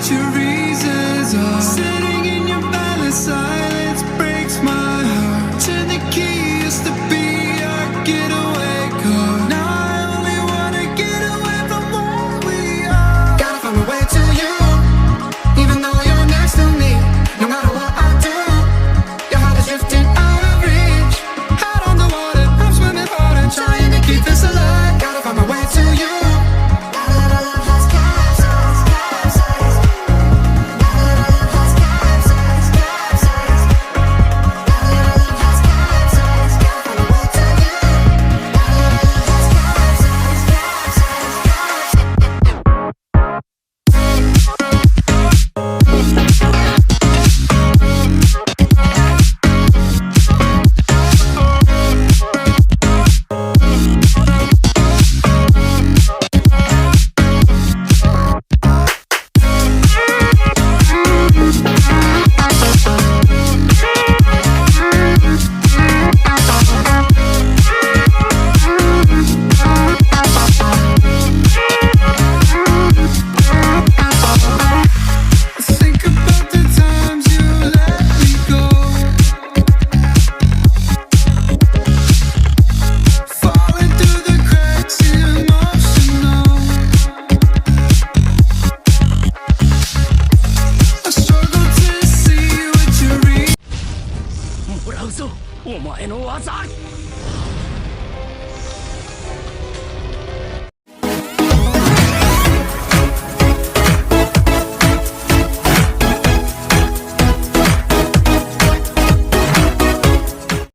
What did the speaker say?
what your reasons are. Sitting in your balance, silence breaks my heart. Turn the key, used to be our getaway car. Now I only wanna get away from where we are. Gotta find my way to you, even though you're next to me. No matter what I do, your heart is drifting out of reach. Out on the water, I'm swimming hard and trying to keep this alive. Gotta find my way to you.